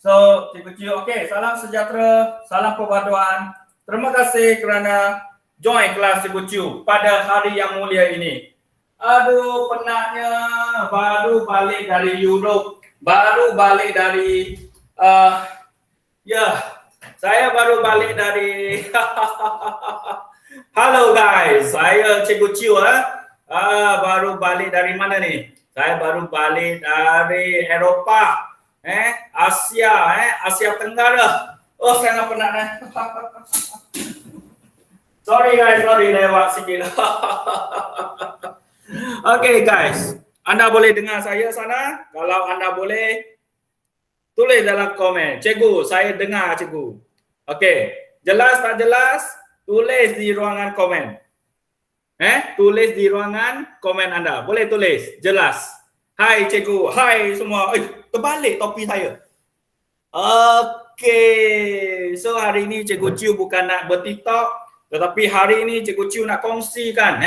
So, Cikgu Ciu, okey, salam sejahtera, salam perpaduan. Terima kasih kerana join kelas Cikgu Ciu pada hari yang mulia ini. Aduh, penatnya, baru balik dari Europe, baru balik dari, saya baru balik dari, halo guys, saya Cikgu Ciu, baru balik dari mana ni? Saya baru balik dari Eropah. Asia Tenggara. Oh, sangat penat. Sorry guys, lewat sikit. Okay guys, anda boleh dengar saya sana? Kalau anda boleh, tulis dalam komen. Cikgu, saya dengar cikgu. Okay, jelas tak jelas? Tulis di ruangan komen. Tulis di ruangan komen anda. Boleh tulis, jelas. Hai cikgu, hai semua. Terbalik topi saya. Okey. So hari ini Cikgu Ciu bukan nak bertiktok, tetapi hari ini Cikgu Ciu nak kongsikan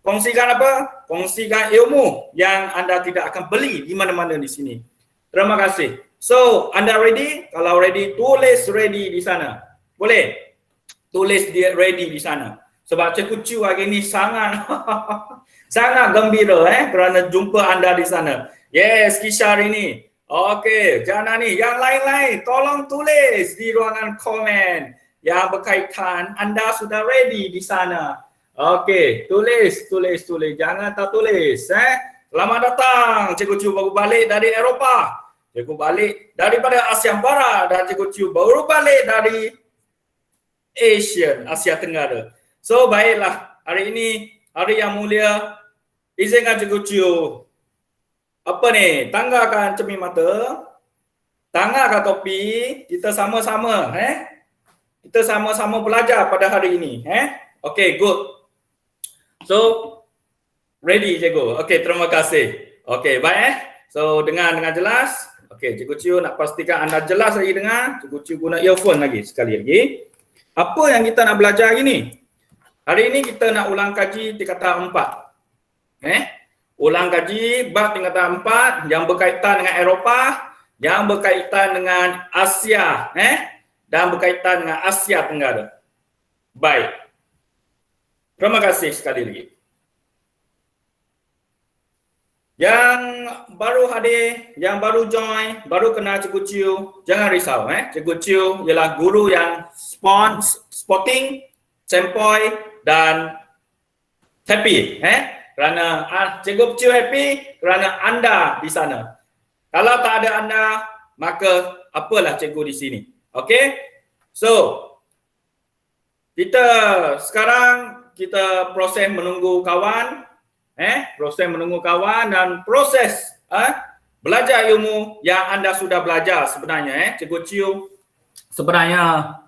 kongsikan apa? Kongsikan ilmu yang anda tidak akan beli di mana-mana di sini. Terima kasih. So, anda ready? Kalau ready, tulis ready di sana. Boleh? Tulis dia ready di sana. Sebab Cikgu Ciu hari ini sangat sangat gembira kerana jumpa anda di sana. Yes, kisah hari ini. Okey, jangan ni. Yang lain-lain, tolong tulis di ruangan komen yang berkaitan anda sudah ready di sana. Okey, tulis. Jangan tak tulis. Selamat datang. Cikgu Ciu baru balik dari Eropah. Cikgu balik daripada Asia Barat dan Cikgu Ciu baru balik dari Asia Tenggara. So, baiklah. Hari ini, hari yang mulia. Izinkan Cikgu Ciu apa ni? Tanggalkan cermin mata. Tanggalkan topi. Kita sama-sama kita sama-sama belajar pada hari ini. Okay, good. So, ready cikgu. Okay, terima kasih. Okay, baik So, dengar dengan jelas. Okay, Cikgu Ciu nak pastikan anda jelas lagi dengar. Cikgu Ciu guna earphone lagi sekali lagi. Apa yang kita nak belajar hari ini? Hari ini kita nak ulang kaji tingkatan 4. Ulang kaji bab tingkatan 4 yang berkaitan dengan Eropah, yang berkaitan dengan Asia, dan berkaitan dengan Asia Tenggara. Baik. Terima kasih sekali lagi. Yang baru hadir, yang baru join, baru kenal Cikgu Ciu, jangan risau. Cikgu Ciu ialah guru yang sporting, sempoi dan happy. Kerana Cikgu Ciu happy kerana anda di sana. Kalau tak ada anda, maka apalah cikgu di sini. Okey? So, sekarang kita proses menunggu kawan. Proses menunggu kawan dan proses belajar ilmu yang anda sudah belajar sebenarnya. Cikgu Ciu sebenarnya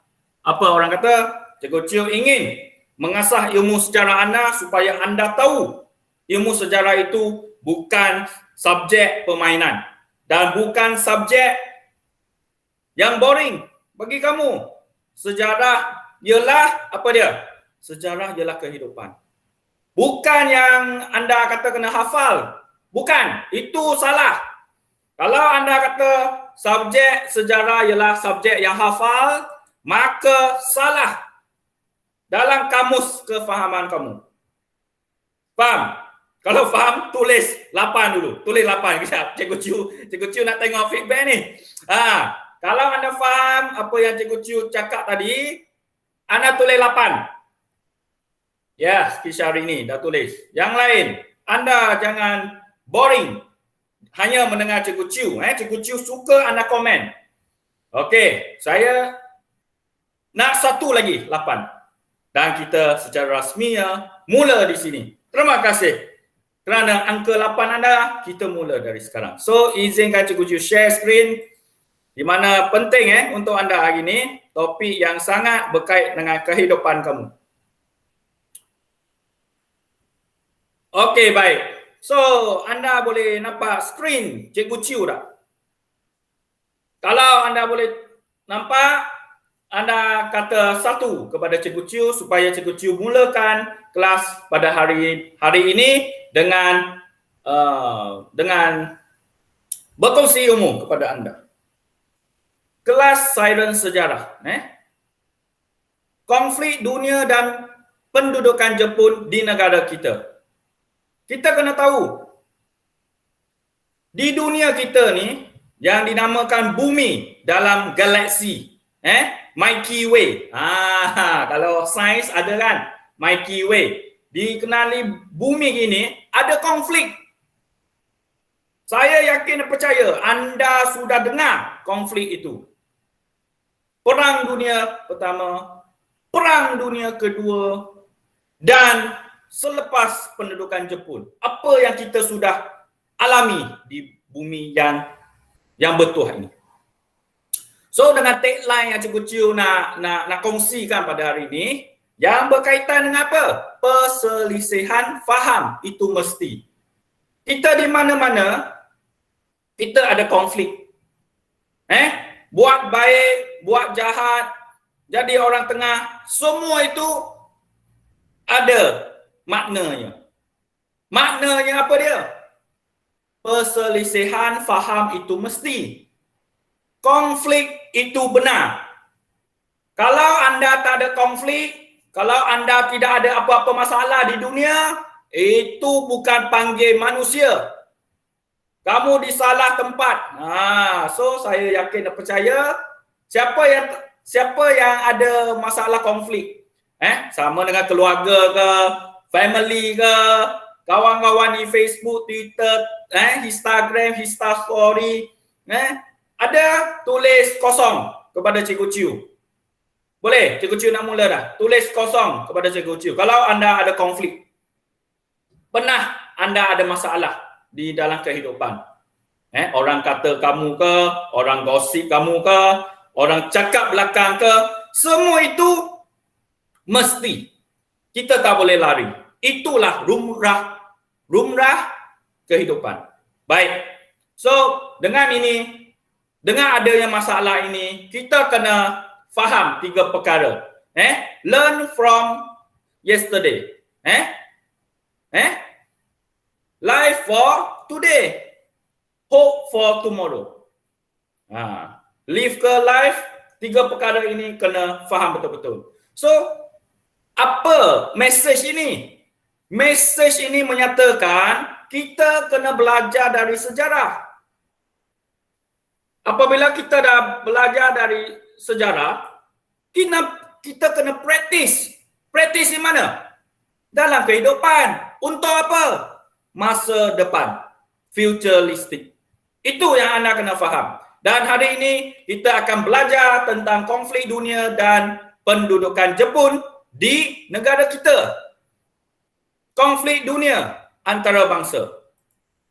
apa orang kata? Cikgu Ciu ingin mengasah ilmu sejarah anda supaya anda tahu ilmu sejarah itu bukan subjek permainan dan bukan subjek yang boring bagi kamu. Sejarah ialah apa dia? Sejarah ialah kehidupan. Bukan yang anda kata kena hafal. Bukan, itu salah. Kalau anda kata subjek sejarah ialah subjek yang hafal, maka salah dalam kamus kefahaman kamu. Faham? Kalau faham, tulis 8 dulu. Tulis 8 kejap. Cikgu Ciu nak tengok feedback ni. Kalau anda faham apa yang Cikgu Ciu cakap tadi, anda tulis 8. Ya, kisah hari ini dah tulis. Yang lain, anda jangan boring hanya mendengar Cikgu Ciu. Cikgu Ciu suka anda komen. Okey, saya nak satu lagi 8. Dan kita secara rasminya mula di sini. Terima kasih kerana angka 8 anda, kita mula dari sekarang. So, izinkan Cikgu Ciu share screen di mana penting untuk anda hari ini, topik yang sangat berkait dengan kehidupan kamu. Okey, baik. So, anda boleh nampak screen Cikgu Ciu tak? Kalau anda boleh nampak, anda kata 1 kepada Cikgu Ciu supaya Cikgu Ciu mulakan kelas pada hari ini dengan berkongsi ilmu kepada anda. kelas siren sejarah. Konflik dunia dan pendudukan Jepun di negara kita. Kita kena tahu, di dunia kita ni yang dinamakan bumi dalam galaksi, Milky Way. Kalau sains ada kan, Milky Way. Dikenali bumi gini ada konflik. Saya yakin dan percaya anda sudah dengar konflik itu. Perang Dunia Pertama, Perang Dunia Kedua, dan selepas pendudukan Jepun. Apa yang kita sudah alami di bumi yang bertuah ini. So dengan tagline yang Cikgu Chiu nak kongsikan pada hari ini, yang berkaitan dengan apa? Perselisihan faham itu mesti. Kita di mana-mana kita ada konflik. Buat baik, buat jahat, jadi orang tengah, semua itu ada maknanya. Maknanya apa dia? Perselisihan faham itu mesti. Konflik itu benar. Kalau anda tak ada konflik, kalau anda tidak ada apa-apa masalah di dunia, itu bukan panggil manusia. Kamu di salah tempat. So saya yakin dan percaya siapa yang ada masalah konflik, sama dengan keluarga ke, family ke, kawan-kawan di Facebook, Twitter, Instagram, Instastory, ada tulis kosong kepada Cikgu Chiu. Boleh? Cikgu Chiu nak mula dah. Tulis kosong kepada Cikgu Chiu. Kalau anda ada konflik, pernah anda ada masalah di dalam kehidupan. Orang kata kamu ke, orang gosip kamu ke, orang cakap belakang ke, semua itu mesti. Kita tak boleh lari. Itulah lumrah kehidupan. Baik. So, dengan adanya masalah ini, kita kena faham 3 perkara. Learn from yesterday. Life for today. Hope for tomorrow. Live ke life, 3 perkara ini kena faham betul-betul. So, apa message ini? Message ini menyatakan kita kena belajar dari sejarah. Apabila kita dah belajar dari sejarah, kita kena praktis. Praktis di mana? Dalam kehidupan. Untuk apa? Masa depan. Futuristic. Itu yang anda kena faham. Dan hari ini kita akan belajar tentang konflik dunia dan pendudukan Jepun di negara kita. Konflik dunia antara bangsa.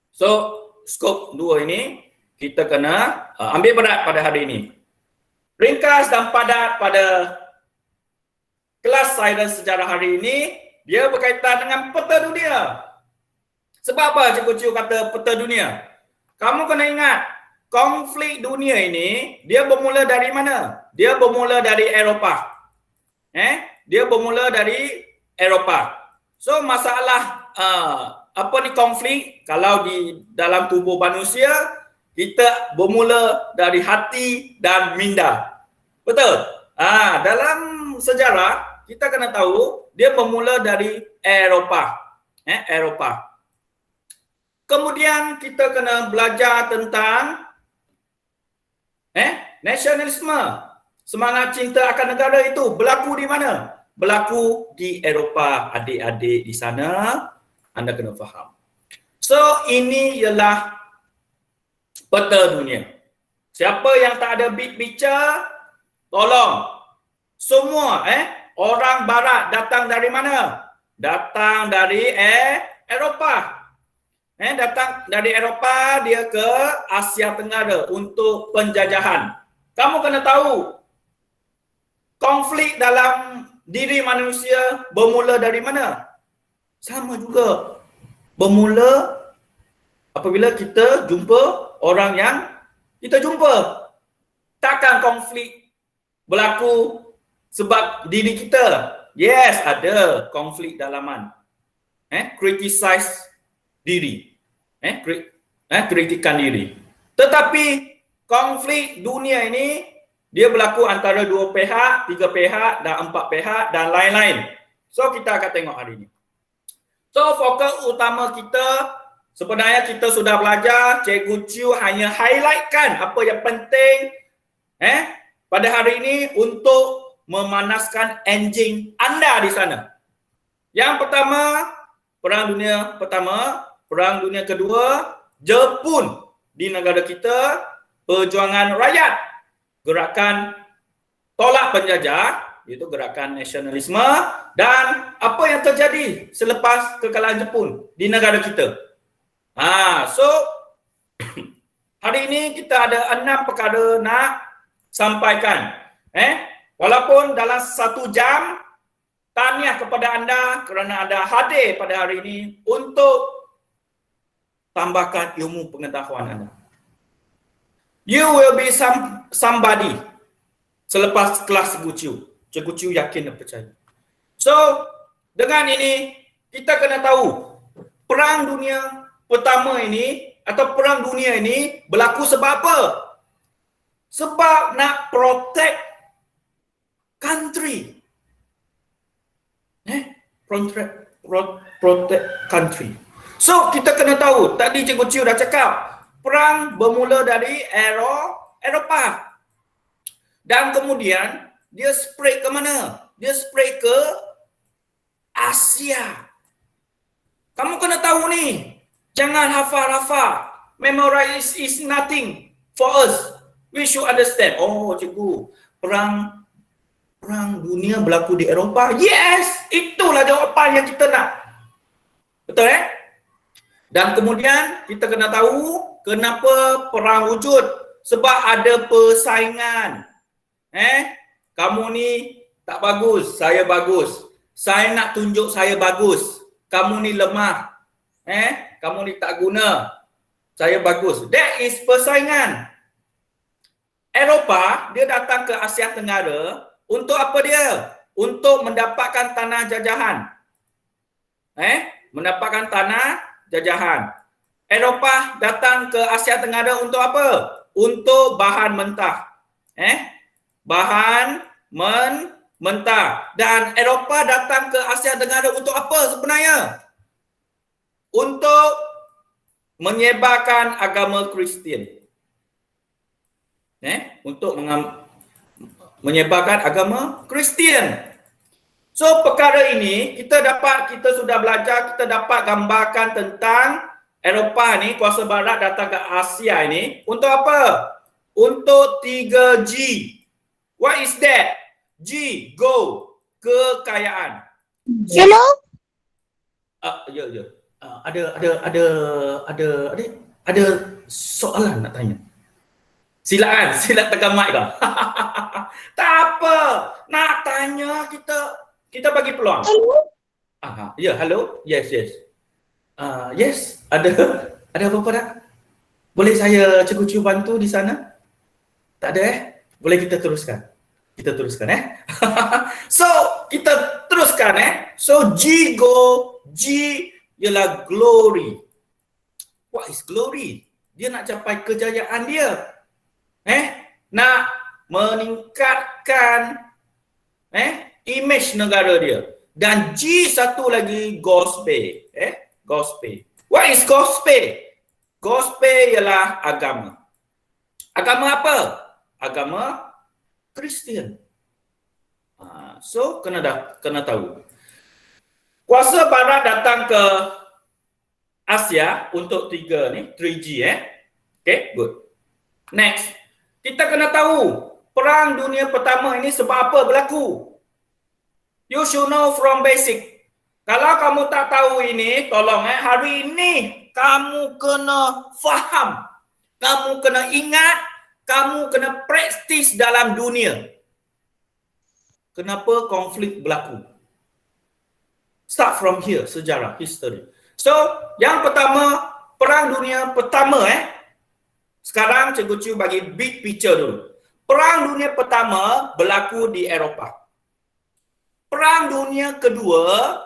So, skop 2 ini kita kena ambil berat pada hari ini. Ringkas dan padat pada kelas siren sejarah hari ini, dia berkaitan dengan peta dunia. Sebab apa Cikgu Chiu kata peta dunia? Kamu kena ingat, konflik dunia ini, dia bermula dari mana? Dia bermula dari Eropah. Dia bermula dari Eropah. So, masalah apa ni konflik, kalau di dalam tubuh manusia, kita bermula dari hati dan minda. Betul? Dalam sejarah, kita kena tahu, dia bermula dari Eropah. Eropah. Kemudian kita kena belajar tentang nasionalisme. Semangat cinta akan negara itu berlaku di mana? Berlaku di Eropah. Adik-adik di sana, anda kena faham. So, ini ialah peta dunia. Siapa yang tak ada big picture, tolong. Semua orang barat datang dari mana? Datang dari Eropah. Datang dari Eropah, dia ke Asia Tenggara untuk penjajahan. Kamu kena tahu, konflik dalam diri manusia bermula dari mana? Sama juga. Bermula apabila kita jumpa orang yang kita jumpa. Takkan konflik berlaku sebab diri kita. Yes, ada konflik dalaman. Criticize diri. Kritikan diri. Tetapi konflik dunia ini Dia berlaku antara 2 pihak, 3 pihak dan 4 pihak dan lain-lain. So kita akan tengok hari ini. So fokus utama kita sebenarnya kita sudah belajar, Cikgu Chiu hanya highlightkan apa yang penting pada hari ini untuk memanaskan enjin anda di sana. Yang pertama, Perang Dunia Pertama, Perang Dunia Kedua, Jepun di negara kita, perjuangan rakyat, gerakan tolak penjajah, iaitu gerakan nasionalisme, dan apa yang terjadi selepas kekalahan Jepun di negara kita. So hari ini kita ada 6 perkara nak sampaikan. Walaupun dalam 1 jam, tahniah kepada anda kerana anda hadir pada hari ini untuk tambahkan ilmu pengetahuan anda. You will be somebody selepas kelas Cikgu Chiu. Cikgu Chiu yakin dan percaya. So, dengan ini kita kena tahu Perang Dunia Pertama ini atau Perang Dunia ini berlaku sebab apa? Sebab nak protect country. Protect country. So, kita kena tahu, tadi Cikgu Chiu dah cakap, perang bermula dari Eropah. Dan kemudian, dia spread ke mana? Dia spread ke Asia. Kamu kena tahu ni, jangan hafal-hafal. Memorize is nothing for us. We should understand. Oh, cikgu, perang dunia berlaku di Eropah. Yes, itulah jawapan yang kita nak. Betul Dan kemudian kita kena tahu kenapa perang wujud. Sebab ada persaingan. Kamu ni tak bagus, saya bagus. Saya nak tunjuk saya bagus. Kamu ni lemah. Kamu ni tak guna. Saya bagus. That is persaingan. Eropah, dia datang ke Asia Tenggara untuk apa dia? Untuk mendapatkan tanah jajahan. Mendapatkan tanah jajahan. Eropah datang ke Asia Tenggara untuk apa? Untuk bahan mentah. Bahan mentah. Dan Eropah datang ke Asia Tenggara untuk apa sebenarnya? Untuk menyebarkan agama Kristian. Untuk menyebarkan agama Kristian. So perkara ini kita sudah belajar, kita dapat gambarkan tentang Eropah ni, kuasa barat datang ke Asia ini untuk apa? Untuk 3G. What is that? G, go, kekayaan. Hello? Ya. Ada soalan nak tanya. Silat tekan mic dah. Tak apa. Nak tanya kita bagi peluang. Hello? Ya, hello. Yes. Yes, ada apa-apa tak? Boleh saya Cikgu Chiu bantu di sana? Tak ada Boleh kita teruskan. So, kita teruskan So, G ialah glory. What is glory? Dia nak capai kejayaan dia. Nak meningkatkan image negara dia. Dan G satu lagi gospel. Gospel. What is gospel? Gospel ialah agama. Agama apa? Agama Kristian. So kena tahu. Kuasa barat datang ke Asia untuk 3G Okay, good. Next. Kita kena tahu Perang Dunia Pertama ini sebab apa berlaku? You should know from basic. Kalau kamu tak tahu ini, tolong hari ini kamu kena faham. Kamu kena ingat, kamu kena praktis dalam dunia. Kenapa konflik berlaku? Start from here, sejarah, history. So, yang pertama, Perang Dunia Pertama Sekarang Cikgu Chiu bagi big picture dulu. Perang Dunia Pertama berlaku di Eropah. Perang Dunia Kedua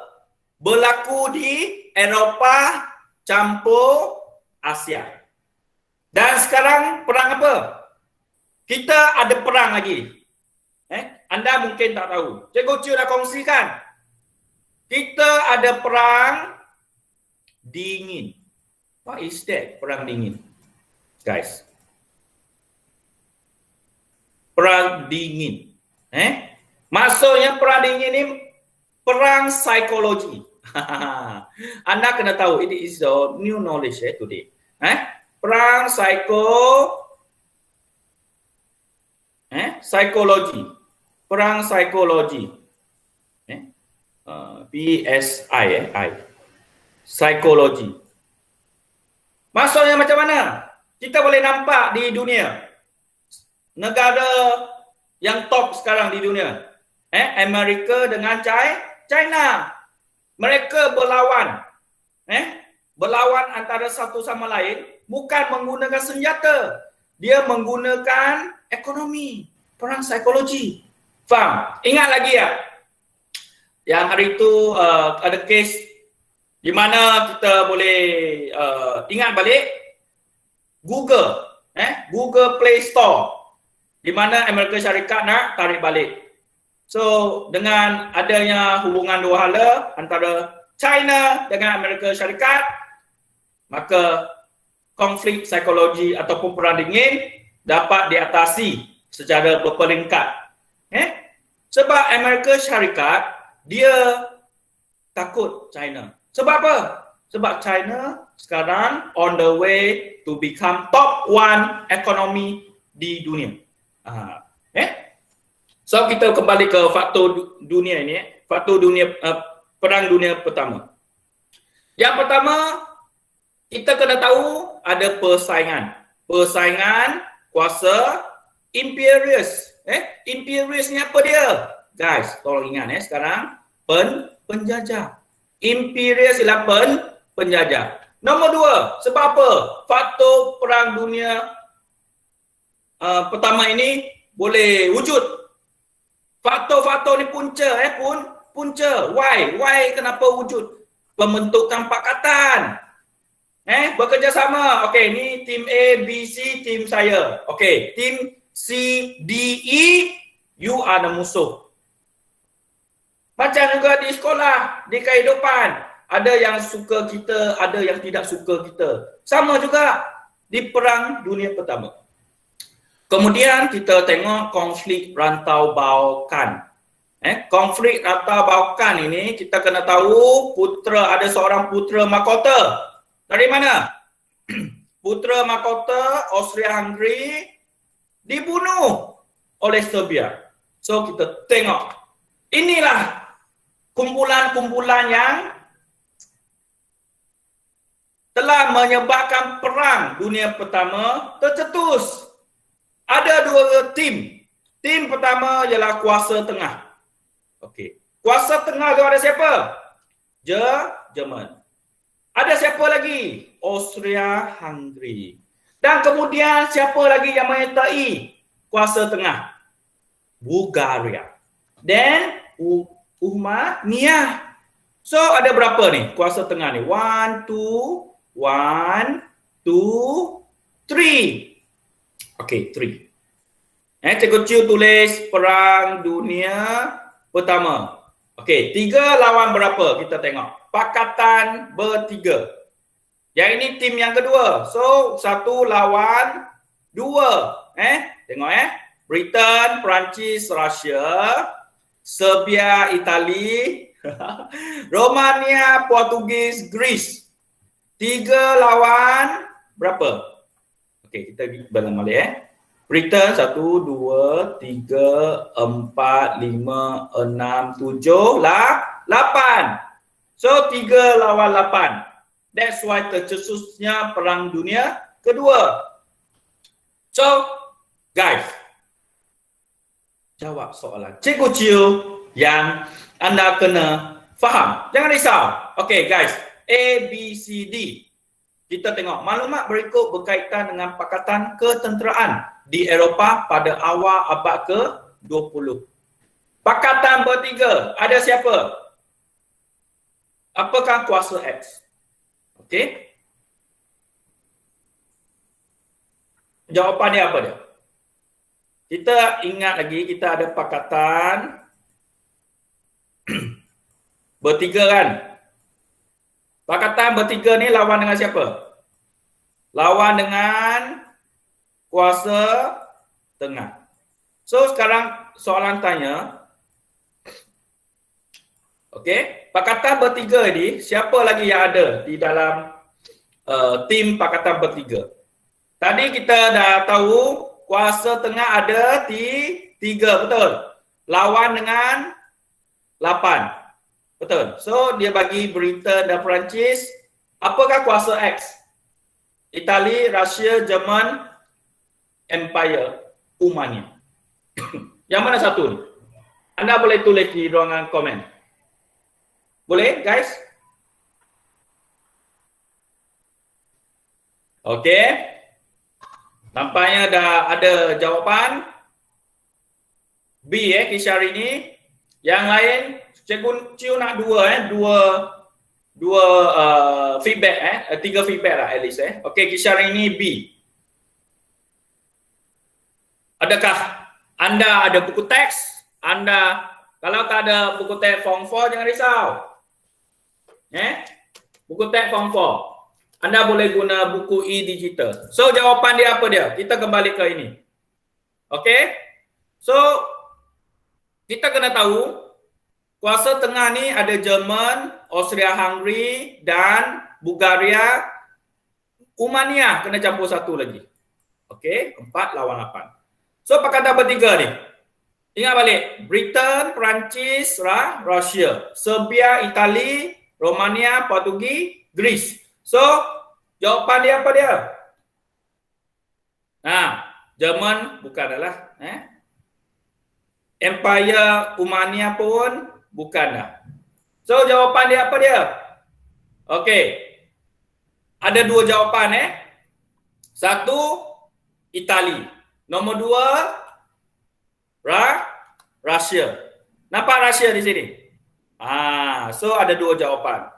berlaku di Eropah campur Asia. Dan sekarang perang apa? Kita ada perang lagi. Anda mungkin tak tahu. Cikgu Chiu dah kongsikan. Kita ada perang dingin. What is that? Perang dingin. Guys. Perang dingin. Maksudnya perang dingin ni perang psikologi. Anda kena tahu, it is the new knowledge today. Perang psikologi. Perang psikologi. PSI psikologi. Maksudnya macam mana? Kita boleh nampak di dunia. Negara yang top sekarang di dunia. Amerika dengan China. Mereka berlawan. Berlawan antara satu sama lain bukan menggunakan senjata. Dia menggunakan ekonomi. Perang psikologi. Faham? Ingat lagi ya? Yang hari itu ada kes di mana kita boleh ingat balik Google, Google Play Store, di mana Amerika Syarikat nak tarik balik. So dengan adanya hubungan dua hala antara China dengan Amerika Syarikat, maka konflik psikologi ataupun perang dingin dapat diatasi secara berperingkat. Sebab Amerika Syarikat dia takut China. Sebab apa? Sebab China sekarang on the way to become top one economy di dunia. So kita kembali ke faktor dunia ini, faktor dunia perang dunia pertama. Yang pertama, kita kena tahu ada persaingan. Persaingan kuasa imperius. Imperius ni apa dia? Guys, tolong ingat sekarang penjajah. Imperius ialah penjajah. Nombor dua, sebab apa? Faktor perang dunia pertama ini boleh wujud. Faktor-faktor ni punca, punca. Why kenapa wujud? Pembentukan pakatan. Bekerjasama. Okey, ni tim A, B, C, tim saya. Okey, tim C, D, E, you are the musuh. Macam juga di sekolah, di kehidupan. Ada yang suka kita, ada yang tidak suka kita. Sama juga di perang dunia pertama. Kemudian kita tengok konflik rantau Balkan. Konflik rantau Balkan ini kita kena tahu ada seorang putera mahkota. Dari mana? Putera mahkota Austria-Hungary dibunuh oleh Serbia. So kita tengok. Inilah kumpulan-kumpulan yang telah menyebabkan perang dunia pertama tercetus. Ada dua tim. Tim pertama ialah kuasa tengah. Okey. Kuasa tengah tu ada siapa? Jerman. Ada siapa lagi? Austria-Hungary. Dan kemudian siapa lagi yang menyertai kuasa tengah? Bulgaria. Dan Umayyah. So ada berapa ni kuasa tengah ni? 1, 2, 3. Okey, 3. Cikgu Chiu tulis perang dunia pertama. Okey, 3 lawan berapa? Kita tengok. Pakatan bertiga. Yang ini tim yang kedua. So 1 lawan 2. Tengok Britain, Perancis, Rusia, Serbia, Itali, Romania, Portugis, Greece. 3 lawan berapa? Okey, kita balang balik Britain 1, 2, 3, 4, 5, 6, 7, 8. So 3 lawan 8. That's why tercetusnya perang dunia kedua. So guys, jawab soalan Cikgu Chiu yang anda kena faham. Jangan risau. Okey guys, A, B, C, D. Kita tengok maklumat berikut berkaitan dengan pakatan ketenteraan di Eropah pada awal abad ke-20. Pakatan bertiga, ada siapa? Apakah kuasa X? Okey. Jawapannya apa dia? kita ingat lagi kita ada pakatan bertiga kan? Pakatan bertiga ni lawan dengan siapa? Lawan dengan kuasa tengah. So sekarang soalan tanya, okey, pakatan bertiga ni siapa lagi yang ada di dalam tim pakatan bertiga? Tadi kita dah tahu kuasa tengah ada di 3, betul? Lawan dengan 8. Betul. So dia bagi Britain dan Perancis. Apakah kuasa X? Itali, Rusia, Jerman, Empire, Umania. Yang mana satu ni? Anda boleh tulis di ruangan komen. Boleh guys? Okey. Tampaknya dah ada jawapan. B kisah hari ini. Yang lain Cikgu Ciu nak dua feedback 3 feedback lah at least Okey, kisah hari ini B. Adakah anda ada buku teks? Anda kalau tak ada buku teks form 4 jangan risau. Buku teks form 4. Anda boleh guna buku e-digital. So jawapan dia apa dia? Kita kembali ke ini. Okey? So kita kena tahu kuasa tengah ni ada Jerman, Austria-Hungary dan Bulgaria. Umania kena campur satu lagi. Okey, 4 lawan 8. So pakatan bertiga ni. Ingat balik, Britain, Perancis, Rusia, Serbia, Itali, Romania, Portugis, Greece. So jawapan dia apa dia? Jerman bukan adalah Empire Umania pun bukan dah. So jawapan dia apa dia? Okey. Ada 2 jawapan Satu Itali. Nombor 2 Rusia. Nampak Rusia di sini? So ada 2 jawapan.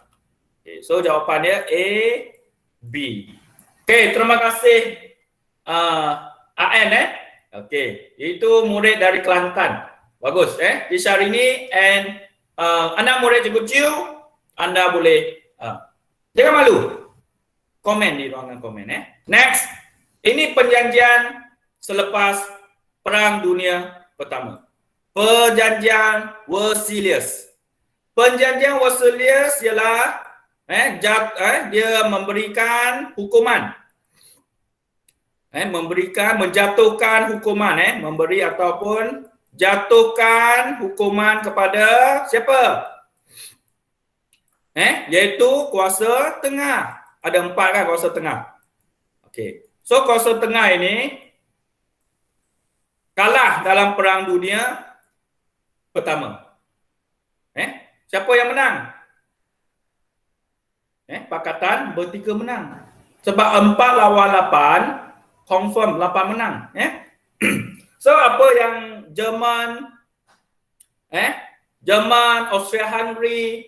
Okay, so jawapan dia A, B. Okey, terima kasih AN Okey, itu murid dari Kelantan. Bagus kisah hari ini and anda murid Cikgu Ciu, anda boleh jangan malu. Komen di ruangan komen Next. Ini perjanjian selepas Perang Dunia Pertama. Perjanjian Versailles. Perjanjian Versailles ialah dia memberikan hukuman. Menjatuhkan hukuman memberi ataupun jatuhkan hukuman kepada siapa? Iaitu kuasa tengah. Ada 4 kan kuasa tengah. Okey. So kuasa tengah ini kalah dalam Perang Dunia Pertama. Siapa yang menang? Pakatan bertiga menang. Sebab 4 lawan 8 confirm 8 menang. So apa yang Jerman, Austria-Hungary,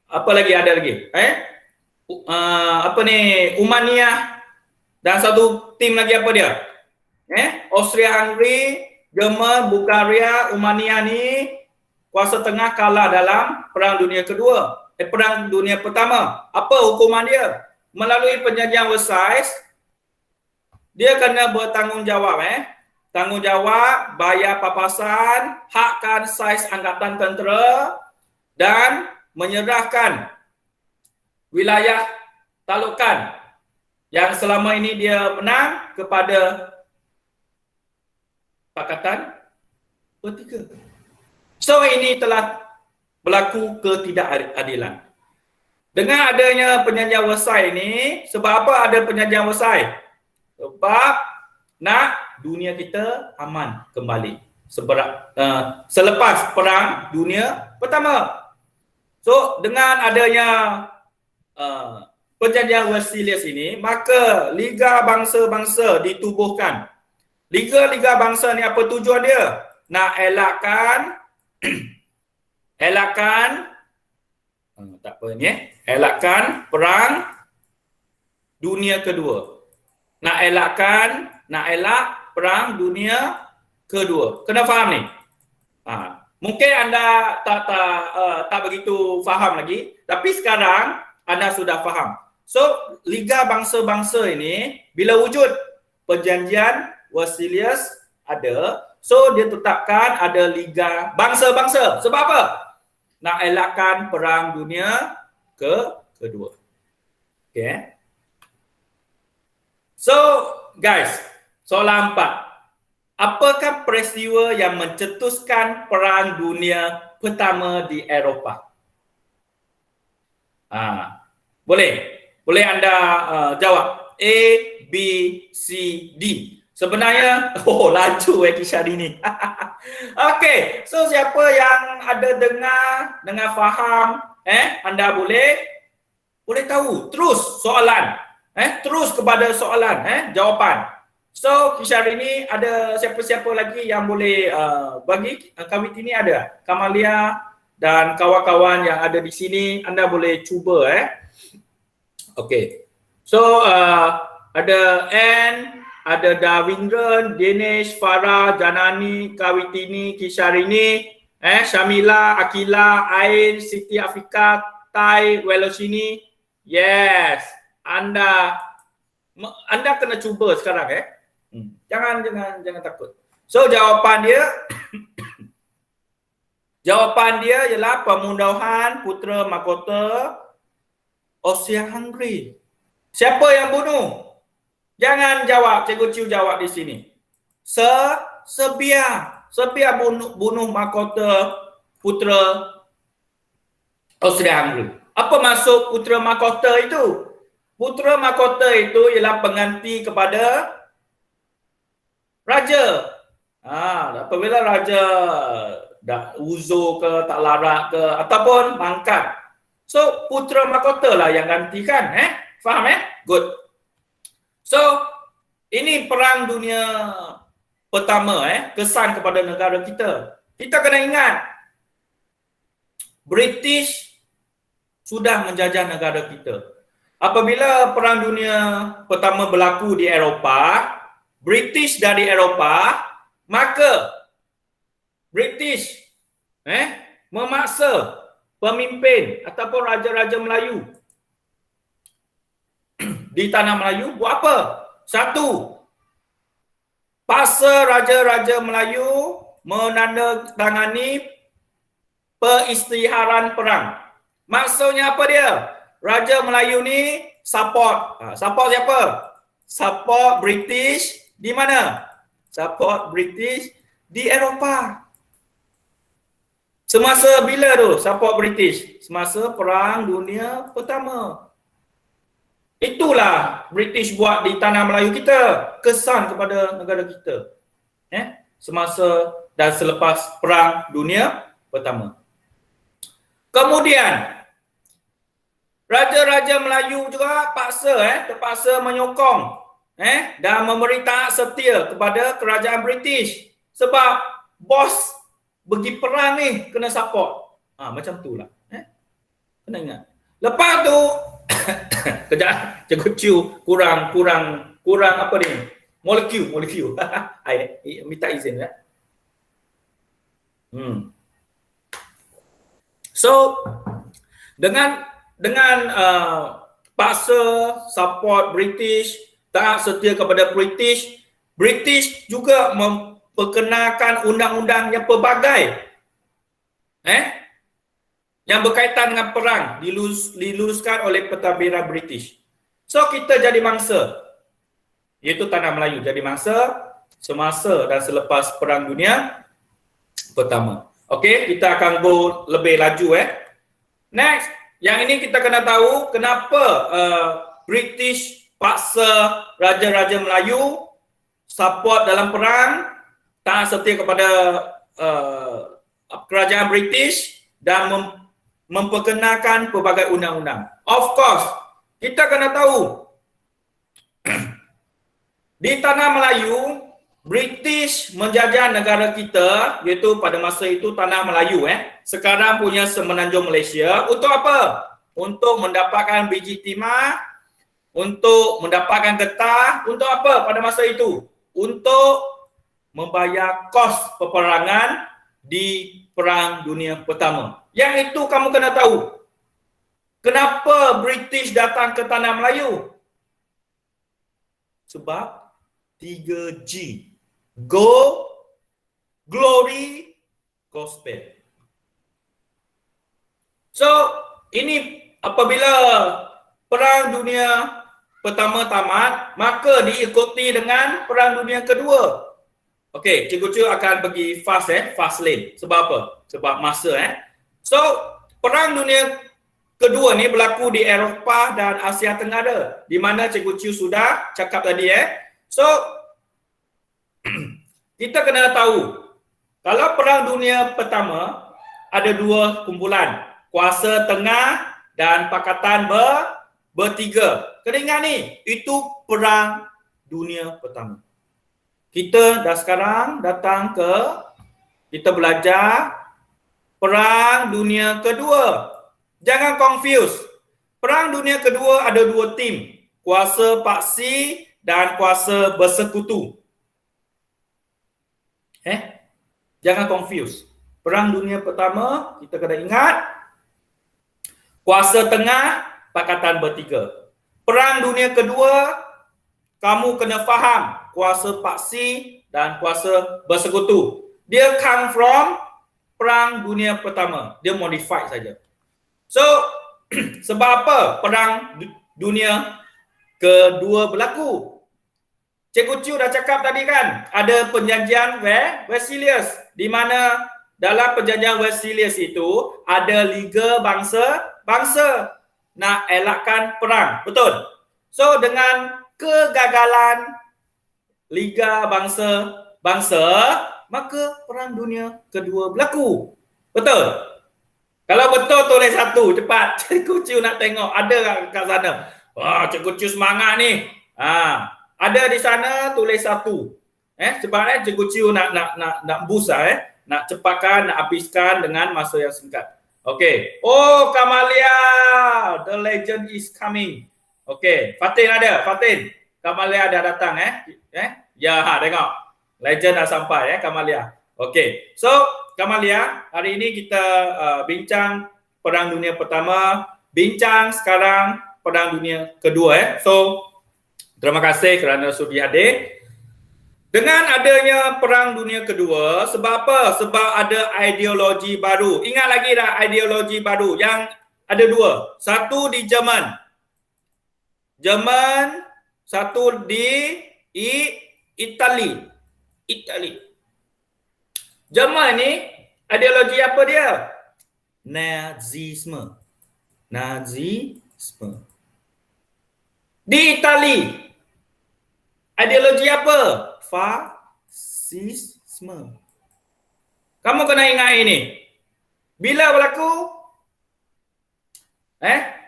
apa lagi ada lagi? Umania dan satu tim lagi apa dia? Austria-Hungary, Jerman, Bulgaria, Umania ni kuasa tengah kalah dalam Perang Dunia Kedua. Perang Dunia Pertama. Apa hukuman dia? Melalui perjanjian Versailles, dia kena bertanggungjawab tanggungjawab, bayar papasan, hakkan saiz angkatan tentera dan menyerahkan wilayah talukan yang selama ini dia menang kepada Pakatan Bertiga. So ini telah berlaku ketidakadilan. Dengan adanya perjanjian Versailles ini, sebab apa ada perjanjian Versailles? Sebab nak dunia kita aman kembali selepas Perang Dunia Pertama. So dengan adanya perjanjian Versailles ini, maka Liga Bangsa-Bangsa ditubuhkan. Liga-liga bangsa ni apa tujuan dia? Nak elakkan Perang Dunia Kedua. Nak elak Perang Dunia kedua. Kena faham ni. Mungkin anda tak begitu faham lagi, tapi sekarang anda sudah faham. So, Liga Bangsa-Bangsa ini bila wujud perjanjian Versailles ada, so dia tetapkan ada Liga Bangsa-Bangsa. Sebab apa? Nak elakkan Perang Dunia kedua. Okay. So, guys, soalan 4. Apakah peristiwa yang mencetuskan Perang Dunia Pertama di Eropah? Boleh anda jawab. A, B, C, D. Sebenarnya, laju kisah ini. Okey, so siapa yang ada dengar faham, anda boleh tahu terus soalan, terus kepada soalan, jawapan. So, kisah ini ada siapa-siapa lagi yang boleh bagi kawit ini ada? Kamalia dan kawan-kawan yang ada di sini, anda boleh cuba. Okey. So, ada N, ada Davindran, Dinesh, Farah, Janani, Kawitini, Kisharini, Syamila, Akila, Ain, Siti Afika, Tai, Welosini. Yes. Anda kena cuba sekarang. Jangan takut. So jawapan dia ialah pembunuhan putera mahkota Austria Hungary. Siapa yang bunuh? Jangan jawab, Cikgu Ciu jawab di sini. Serbia bunuh mahkota putera Austria Hungary. Apa maksud putera mahkota itu? Putera mahkota itu ialah pengganti kepada raja. Apabila raja dah uzur ke, tak larat ke, ataupun mangkat. So, putera mahkota lah yang gantikan. Faham? Good. So, ini Perang Dunia Pertama, kesan kepada negara kita. Kita kena ingat, British sudah menjajah negara kita. Apabila Perang Dunia Pertama berlaku di Eropah, British dari Eropah, maka British memaksa pemimpin ataupun raja-raja Melayu di tanah Melayu buat apa? Satu, paksa raja-raja Melayu menandatangani peristiharan perang. Maksudnya apa dia? Raja Melayu ni support siapa? Support British di mana? Support British di Eropah. Semasa bila tu support British? Semasa Perang Dunia Pertama. Itulah British buat di tanah Melayu kita. Kesan kepada negara kita. Semasa dan selepas Perang Dunia Pertama. Kemudian raja-raja Melayu juga terpaksa menyokong dan memberi taat setia kepada kerajaan British. Sebab bos pergi perang ni kena support. Macam tu lah. Kena ingat. Lepas tu kejap, Cikgu Ciu kurang apa ni? Molekul. Minta izin ya. So dengan paksa support British, taat setia kepada British juga memperkenalkan undang-undang yang pelbagai yang berkaitan dengan perang diluluskan oleh pentadbiran British. So kita jadi mangsa, iaitu tanah Melayu jadi mangsa semasa dan selepas Perang Dunia Pertama. Okey, kita akan go lebih laju Next, yang ini kita kena tahu kenapa British paksa raja-raja Melayu support dalam perang, taat setia kepada kerajaan British dan memperkenalkan pelbagai undang-undang. Of course, kita kena tahu di tanah Melayu, British menjajah negara kita, iaitu pada masa itu tanah Melayu sekarang punya Semenanjung Malaysia. Untuk apa? Untuk mendapatkan biji timah, untuk mendapatkan getah. Untuk apa pada masa itu? Untuk membayar kos peperangan di Perang Dunia Pertama. Yang itu kamu kena tahu. Kenapa British datang ke Tanah Melayu? Sebab 3G. Go, glory, gospel. So, ini apabila Perang Dunia Pertama tamat, maka diikuti dengan Perang Dunia Kedua. Okey, cikgu akan pergi fast lane. Sebab apa? Sebab masa So, Perang Dunia Kedua ni berlaku di Eropah dan Asia Tenggara, di mana cikgu sudah cakap tadi So, kita kena tahu kalau Perang Dunia Pertama ada dua kumpulan, kuasa tengah dan pakatan bertiga. Kena ingat ni, itu Perang Dunia Pertama. Kita dah sekarang datang ke, kita belajar Perang Dunia Kedua. Jangan confuse. Perang Dunia Kedua ada dua tim, kuasa paksi dan kuasa bersekutu. Jangan confuse. Perang Dunia Pertama, kita kena ingat, kuasa tengah, pakatan bertiga. Perang Dunia Kedua, kamu kena faham kuasa paksi dan kuasa bersekutu. Dia come from Perang Dunia Pertama. Dia modified saja. So, sebab apa Perang Dunia Kedua berlaku? Cikgu dah cakap tadi kan, ada perjanjian Versailles, di mana dalam perjanjian Versailles itu ada Liga Bangsa nak elakkan perang. Betul? So, dengan kegagalan Liga Bangsa, maka Perang Dunia Kedua berlaku. Betul? Kalau betul tulis 1, cepat. Cikgu nak tengok ada kat sana. Wah, cikgu semangat ni. Ada di sana tulis 1. Sebab cikgu nak boost nak cepatkan, nak habiskan dengan masa yang singkat. Okey. Oh, Kamalia, the legend is coming. Okey, Fatin ada. Fatin, Kamalia dah datang Ya, tengok. Legend dah sampai Kamalia. Okey. So, Kamalia, hari ini kita bincang Perang Dunia Pertama, bincang sekarang Perang Dunia Kedua So, terima kasih kerana sudi hadir. Dengan adanya Perang Dunia Kedua, sebab apa? Sebab ada ideologi baru. Ingat lagi dah ideologi baru yang ada dua. Satu di Jerman, satu di Itali. Jerman ni ideologi apa dia? Nazisme. Di Itali ideologi apa? Fasisme. Kamu kena ingat ini. Bila berlaku?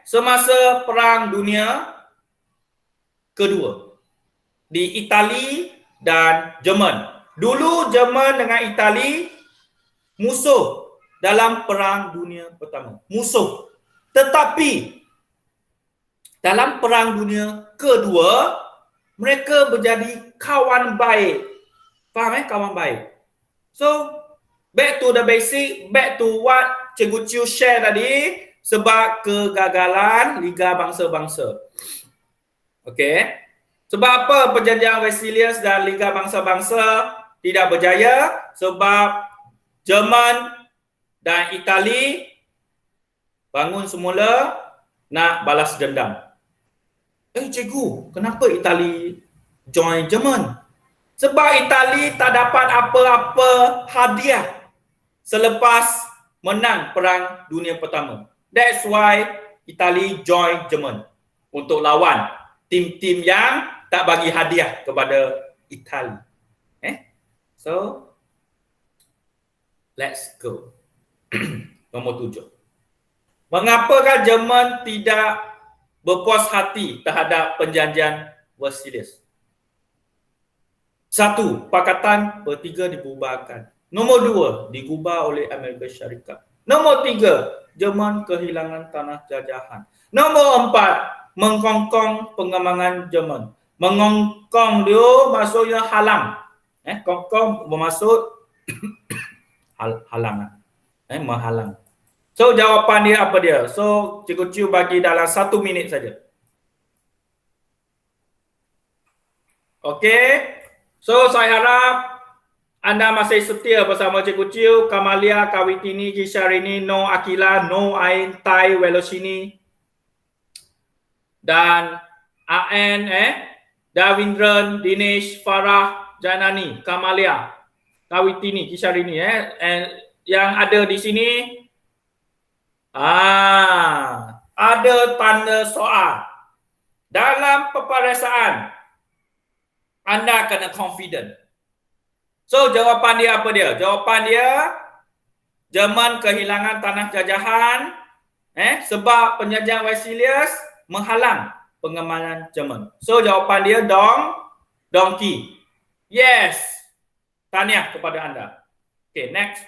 Semasa Perang Dunia Kedua. Di Itali dan Jerman. Dulu Jerman dengan Itali musuh dalam Perang Dunia Pertama. Musuh. Tetapi dalam Perang Dunia Kedua, mereka menjadi kawan baik. Faham kawan baik? So, back to the basic, back to what Cikgu Chiu share tadi, sebab kegagalan Liga Bangsa-Bangsa. Okey. Sebab apa perjanjian Versailles dan Liga Bangsa-Bangsa tidak berjaya? Sebab Jerman dan Itali bangun semula nak balas dendam. Cikgu, kenapa Itali join Jerman? Sebab Itali tak dapat apa-apa hadiah selepas menang Perang Dunia Pertama. That's why Itali join Jerman untuk lawan tim-tim yang tak bagi hadiah kepada Itali. So, let's go. Nombor 7. Mengapakah Jerman tidak berpuas hati terhadap perjanjian Versailles? 1. Pakatan bertiga dibubarkan. Nombor 2. Digubah oleh Amerika Syarikat. Nombor 3. Jerman kehilangan tanah jajahan. Nombor 4. Mengkongkong pengembangan Jerman. Mengongkong dia maksudnya halang. Kongkong bermaksud halangan. Menghalang. So jawapan dia apa dia? So Cikgu Chiu bagi dalam 1 minit saja. Okey. So saya harap anda masih setia bersama Cikgu Chiu, Kamalia, Kawitini, Kisharini, No Akila, No Ain, Tai, Velocini dan AN, Davindran, Dinesh, Farah, Janani, Kamalia, Kawitini, Kisharini, yang ada di sini. Ada tanda soal. Dalam peperiksaan anda kena confident. So jawapan dia apa dia? Jawapan dia Jerman kehilangan tanah jajahan sebab penjajah Wenceslas menghalang pengemanan Jerman. So jawapan dia donkey. Yes. Tahniah kepada anda. Okay, next.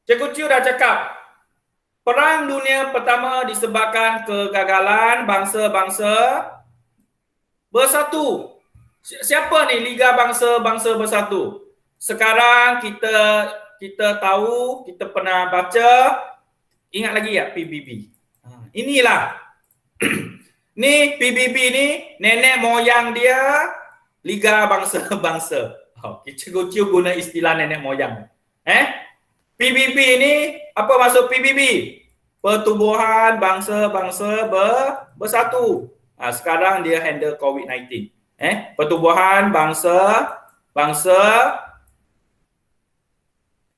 Cikgu Chiu dah cakap Perang Dunia Pertama disebabkan kegagalan bangsa-bangsa bersatu. Siapa ni Liga Bangsa-Bangsa Bersatu? Sekarang kita tahu, kita pernah baca, ingat lagi ya PBB. Inilah. Ni PBB ni nenek moyang dia Liga Bangsa-Bangsa. Cikgu Chiu guna istilah nenek moyang. PBB ni apa maksud PBB? Pertubuhan Bangsa-Bangsa Bersatu. Sekarang dia handle COVID-19. Pertubuhan Bangsa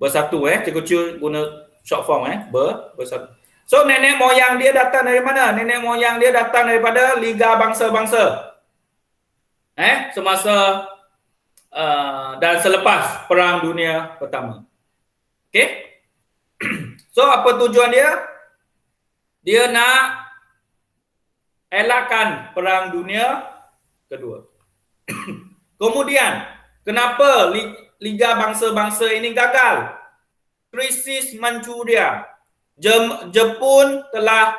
Bersatu. Cikgu Chiu guna short form bersatu. So nenek moyang dia datang dari mana? Nenek moyang dia datang daripada Liga Bangsa-Bangsa. Semasa dan selepas Perang Dunia Pertama. Okay? So apa tujuan dia? Dia nak elakkan Perang Dunia Kedua. Kemudian, kenapa Liga Bangsa-Bangsa ini gagal? Krisis Manchuria. Jepun telah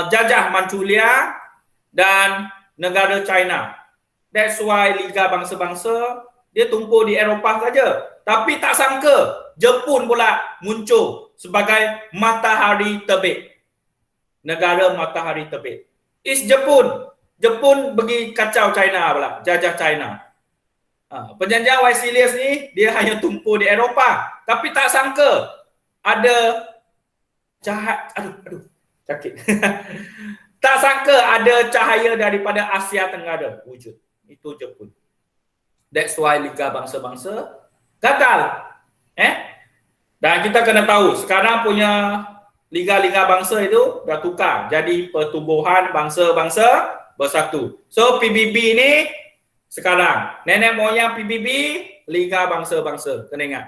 jajah Manchuria dan negara China. That's why Liga Bangsa-Bangsa dia tumpu di Eropah saja. Tapi tak sangka Jepun pula muncul sebagai matahari terbit. Negara matahari terbit. Is Jepun. Jepun pergi kacau China pula, jajah China. Penjajah Wenceslas ni dia hanya tumpu di Eropah. Tapi tak sangka ada sakit. Tak sangka ada cahaya daripada Asia Tenggara wujud. Itu Jepun. That's why Liga Bangsa-Bangsa gagal. Dan kita kena tahu sekarang punya liga-liga bangsa itu dah tukar jadi Pertubuhan Bangsa-Bangsa Bersatu. So PBB ni sekarang nenek moyang PBB Liga Bangsa-Bangsa. Kena ingat.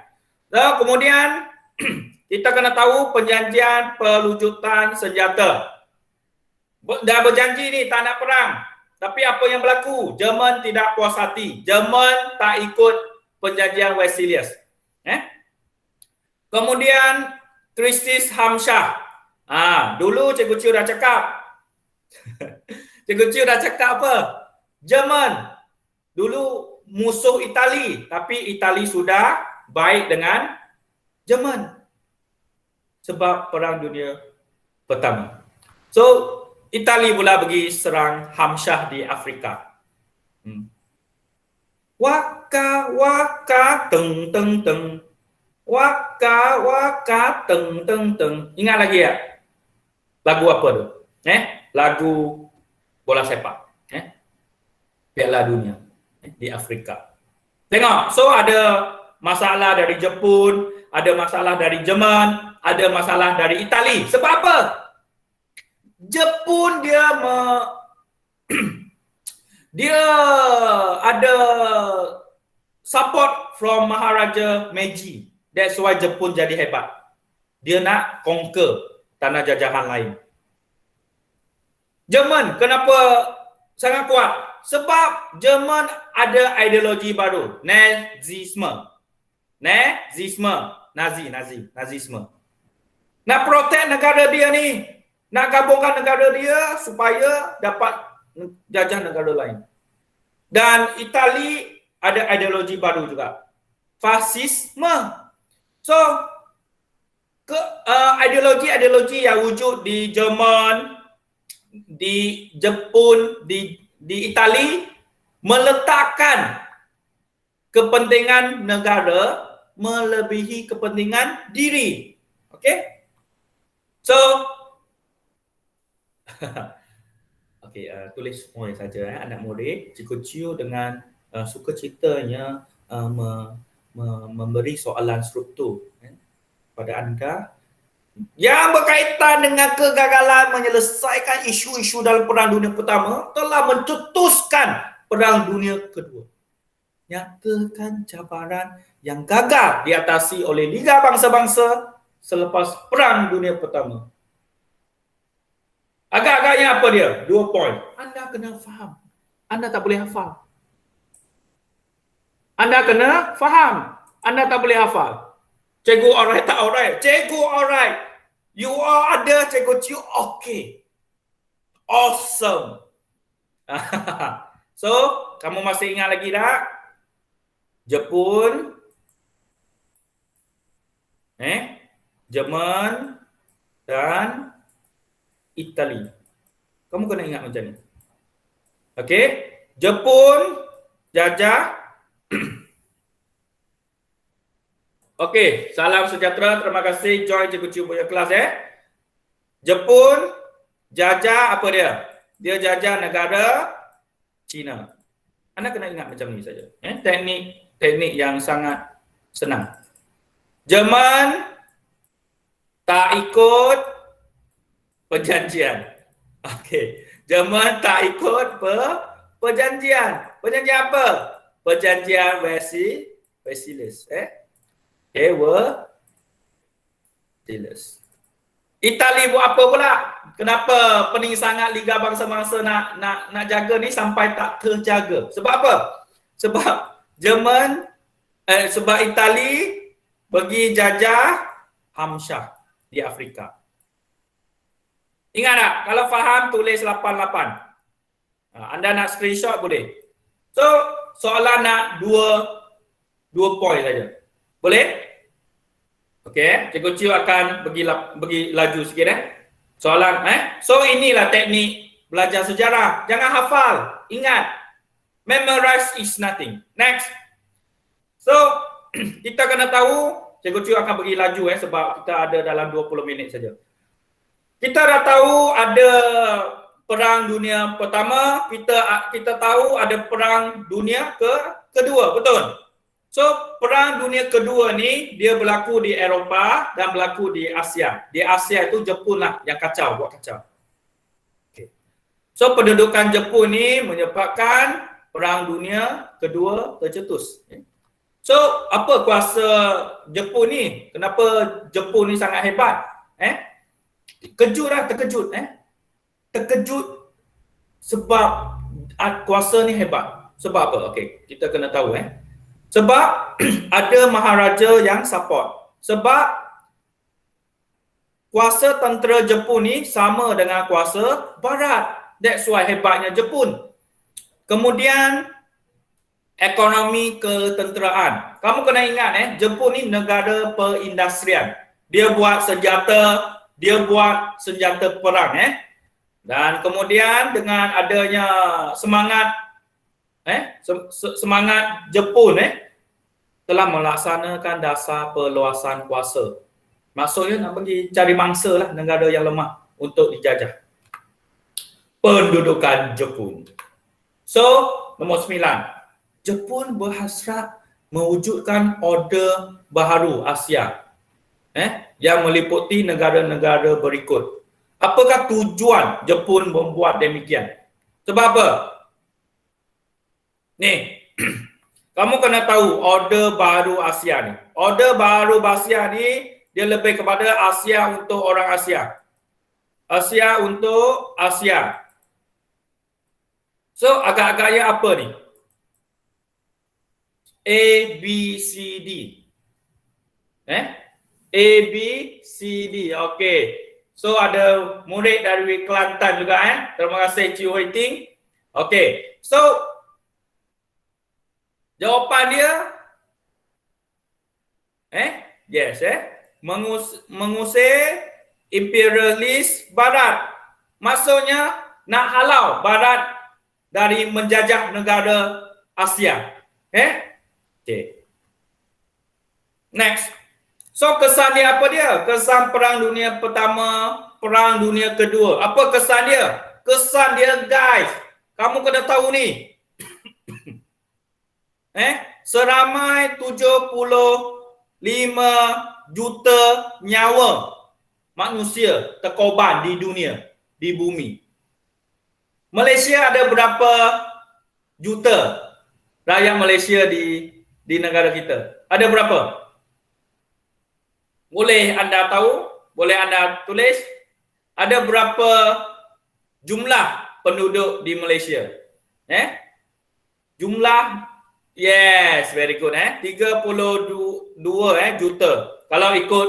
So kemudian kita kena tahu perjanjian perlucutan senjata. Dah berjanji ni tak nak perang. Tapi apa yang berlaku? Jerman tidak puas hati. Jerman tak ikut perjanjian Wenceslas. Kemudian krisis Hamshah. Dulu Cikgu Chiu dah cakap. Cikgu Chiu dah cakap apa? Jerman dulu musuh Itali, tapi Itali sudah baik dengan Jerman sebab Perang Dunia Pertama. So Itali pula pergi serang Hamshah di Afrika. Waka waka teng teng teng. Waka waka teng teng teng. Ingat lagi ya? Lagu apa tu? Lagu bola sepak. Piala Dunia di Afrika. Tengok, so ada masalah dari Jepun, ada masalah dari Jerman, ada masalah dari Itali. Sebab apa? Jepun dia ada support from Maharaja Meiji. That's why Jepun jadi hebat. Dia nak conquer tanah jajahan lain. Jerman kenapa sangat kuat? Sebab Jerman ada ideologi baru, Nazisme. Nazisme. Nak protect negara dia ni, nak gabungkan negara dia supaya dapat jajah negara lain. Dan Itali ada ideologi baru juga. Fasisme. So, ideologi yang wujud di Jerman, di Jepun, di Itali meletakkan kepentingan negara melebihi kepentingan diri. Okey? So okey, tulis semua saja anak murid. Cikgu Ciu dengan sukacitanya memberi soalan struktur pada anda yang berkaitan dengan kegagalan menyelesaikan isu-isu dalam Perang Dunia Pertama telah mencetuskan Perang Dunia Kedua. Nyatakan cabaran yang gagal diatasi oleh Liga Bangsa-Bangsa selepas Perang Dunia Pertama. Agak-agaknya apa dia? 2 poin. Anda kena faham. Anda tak boleh hafal. Anda kena faham. Anda tak boleh hafal. Cikgu alright tak alright? Cikgu alright. You all ada, Cikgu Ciu okay. Awesome. So, kamu masih ingat lagi tak? Jepun, Jerman dan Itali. Kamu kena ingat macam ni. Okey, Jepun jajah. Okey, salam sejahtera. Terima kasih join Cikgu Ciu punya kelas Jepun jajah apa dia? Dia jajah negara China. Anda kena ingat macam ni saja. Teknik yang sangat senang. Jerman tak ikut perjanjian. Okey, Jerman tak ikut perjanjian. Perjanjian apa? Perjanjian Versailles. Versailles. Itali buat apa pula? Kenapa pening sangat Liga Bangsa-Bangsa nak jaga ni sampai tak terjaga? Sebab apa? Sebab Jerman sebab Itali pergi jajah Hamsyah di Afrika. Ingat tak? Kalau faham tulis 88. Anda nak screenshot boleh. So, soalan nak dua poin saja. Boleh? Okey, Cikgu Ciu akan bagi laju sikit soalan So inilah teknik belajar sejarah. Jangan hafal, ingat. Memorize is nothing. Next. So kita kena tahu, Cikgu Ciu akan bagi laju sebab kita ada dalam 20 minit saja. Kita dah tahu ada Perang Dunia Pertama, kita tahu ada Perang Dunia Kedua, betul? So, Perang Dunia Kedua ni dia berlaku di Eropah dan berlaku di Asia. Di Asia itu Jepun lah yang buat kacau. Okay. So, pendudukan Jepun ni menyebabkan Perang Dunia Kedua tercetus. Okay. So, apa kuasa Jepun ni? Kenapa Jepun ni sangat hebat? Terkejut. Terkejut sebab kuasa ni hebat. Sebab apa? Okey, kita kena tahu Sebab ada maharaja yang support. Sebab kuasa tentera Jepun ni sama dengan kuasa Barat. That's why hebatnya Jepun. Kemudian ekonomi ketenteraan. Kamu kena ingat Jepun ni negara perindustrian. Dia buat senjata perang Dan kemudian dengan adanya semangat Jepun telah melaksanakan dasar perluasan kuasa. Maksudnya nak pergi cari mangsa lah negara yang lemah untuk dijajah. Pendudukan Jepun. So, nombor 9. Jepun berhasrat mewujudkan order baharu Asia. Yang meliputi negara-negara berikut. Apakah tujuan Jepun membuat demikian? Sebab apa? Ni, kamu kena tahu order baru Asia ni. Order baru Asia ni dia lebih kepada Asia untuk orang Asia. Asia untuk Asia. So agak-agaknya apa ni? A, B, C, D. A, B, C, D. Okey. So ada murid dari Kelantan juga Terima kasih Ciu Hui Ting. Okey. So Jawapan dia yes mengusir imperialis barat. Maksudnya nak halau barat dari menjajah negara Asia. Okay. Next. So kesan dia apa dia? Kesan Perang Dunia Pertama, Perang Dunia Kedua. Apa kesan dia? Kesan dia guys, kamu kena tahu ni. Seramai 75 juta nyawa manusia terkorban di dunia, di bumi. Malaysia ada berapa juta rakyat Malaysia di negara kita? Ada berapa? Boleh anda tahu? Boleh anda tulis? Ada berapa jumlah penduduk di Malaysia? Jumlah, yes, very good. 32 juta. Kalau ikut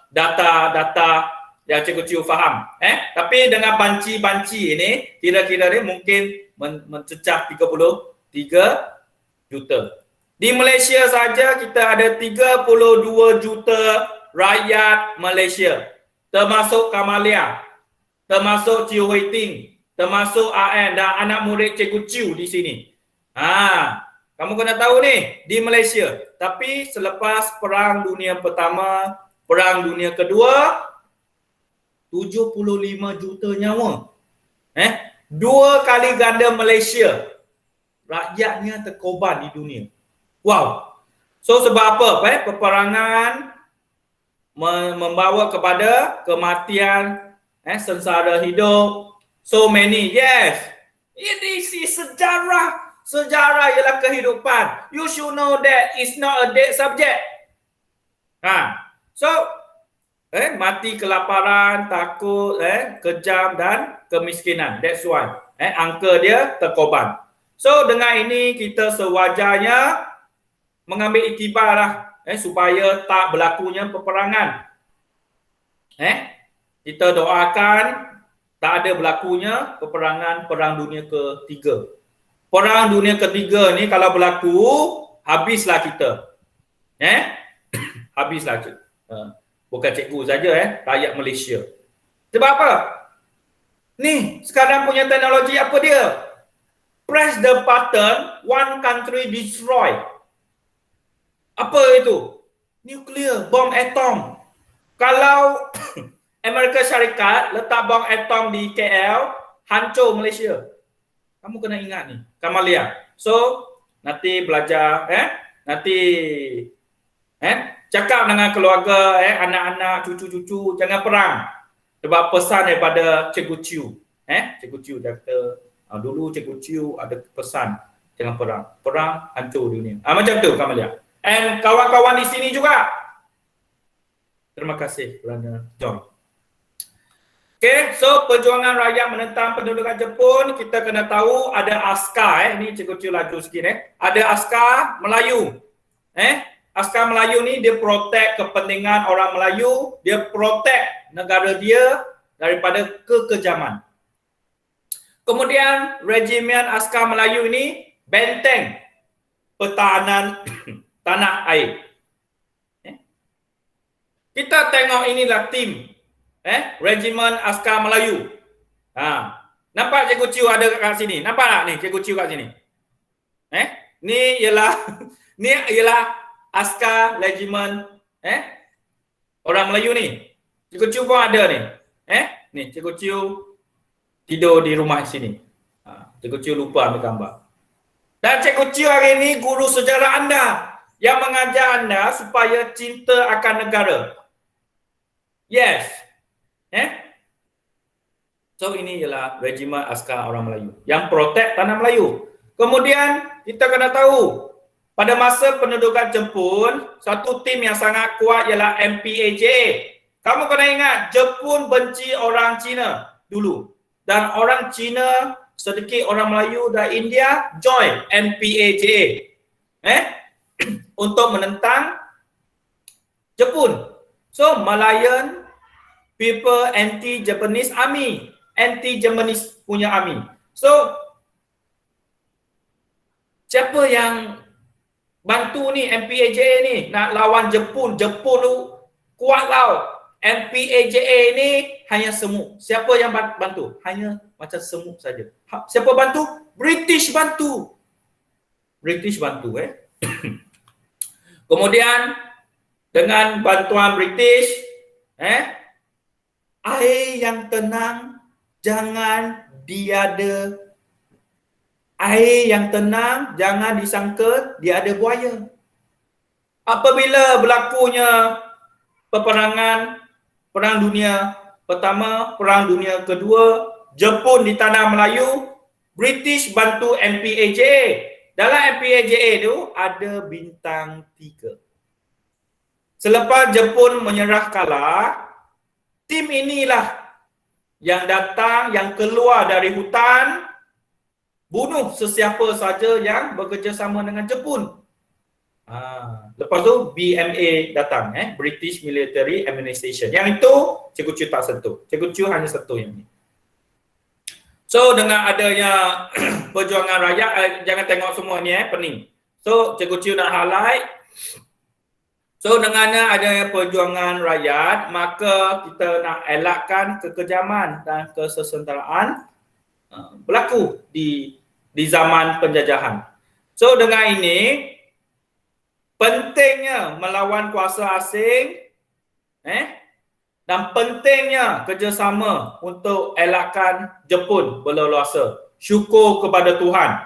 data yang Cikgu Ciu faham. Tapi dengan banci-banci ini, kira-kira ni mungkin mencecah 33 juta. Di Malaysia saja kita ada 32 juta rakyat Malaysia. Termasuk Kamalia, termasuk Ciu Hui Ting, termasuk AN dan anak murid Cikgu Ciu di sini. Kamu kena tahu ni di Malaysia. Tapi selepas Perang Dunia Pertama, Perang Dunia Kedua, 75 juta nyawa. 2 kali ganda Malaysia. Rakyatnya terkorban di dunia. Wow. So sebab apa? Peperangan membawa kepada kematian, sengsara hidup. So many. Yes. Ini sejarah. Sejarah ialah kehidupan. You should know that it's not a dead subject. So, mati kelaparan, takut, kejam dan kemiskinan. That's why. Angka dia terkorban. So, dengan ini kita sewajarnya mengambil iktibar lah. Supaya tak berlakunya peperangan. Kita doakan tak ada berlakunya peperangan Perang Dunia Ketiga. Perang Dunia Ketiga ni kalau berlaku, habislah kita. Habislah kita. Bukan cikgu saja, rakyat Malaysia. Sebab apa? Ni, sekarang punya teknologi apa dia? Press the button, one country destroy. Apa itu? Nuclear, bom atom. Kalau Amerika Syarikat letak bom atom di KL, hancur Malaysia. Kamu kena ingat ni, Kamalia. So, nanti belajar, nanti cakap dengan keluarga, anak-anak, cucu-cucu, jangan perang. Sebab pesan daripada Cikgu Ciu. Cikgu Ciu dah kata, dulu Cikgu Ciu ada pesan, jangan perang. Perang hancur dunia. Macam tu Kamalia. And kawan-kawan di sini juga. Terima kasih kerana join. Okay, so perjuangan rakyat menentang pendudukan Jepun, kita kena tahu ada askar, ni Cikgu Ciu laju sikit, ada askar Melayu. Askar Melayu ni dia protect kepentingan orang Melayu, dia protect negara dia daripada kekejaman. Kemudian regimen askar Melayu ini benteng pertahanan tanah air. Kita tengok inilah tim regimen askar Melayu. Nampak Cikgu Ciu ada kat sini? Nampak tak ni Cikgu Ciu kat sini? Ni ialah askar regimen orang Melayu ni. Cikgu Ciu pun ada ni. Ni Cikgu Ciu tidur di rumah sini. Cikgu Ciu lupa ambil gambar. Dan Cikgu Ciu hari ini guru sejarah anda yang mengajar anda supaya cinta akan negara. Yes. So ini ialah regimen askar orang Melayu yang protect tanah Melayu. Kemudian kita kena tahu pada masa pendudukan Jepun, satu tim yang sangat kuat ialah MPAJA. Kamu kena ingat, Jepun benci orang Cina dulu. Dan orang Cina, sedikit orang Melayu dan India join MPAJA. Untuk menentang Jepun. So, Malayan people anti-Japanese punya army. So, Siapa yang bantu ni MPAJA ni nak lawan Jepun? Jepun tu kuat tau. MPAJA ni hanya semut. Siapa yang bantu? Hanya macam semut saja. Siapa bantu? British bantu. British bantu Kemudian dengan bantuan British air yang tenang jangan diada. Air yang tenang jangan disangka dia ada buaya. Apabila berlakunya peperangan Perang Dunia Pertama, Perang Dunia Kedua, Jepun di tanah Melayu, British bantu MPAJA. Dalam MPAJA tu ada bintang 3. Selepas Jepun menyerah kalah, tim inilah yang datang, yang keluar dari hutan, bunuh sesiapa saja yang bekerjasama dengan Jepun. Lepas tu BMA datang, British Military Administration. Yang itu Cikgu Chiu tak sentuh. Cikgu Chiu hanya sentuh yang ni. So dengan adanya perjuangan rakyat, jangan tengok semua ni pening. So Cikgu Chiu nak highlight. So dengan adanya perjuangan rakyat, maka kita nak elakkan kekejaman dan kesesenteraan berlaku di zaman penjajahan. So dengan ini pentingnya melawan kuasa asing dan pentingnya kerjasama untuk elakkan Jepun berleluasa. Syukur kepada Tuhan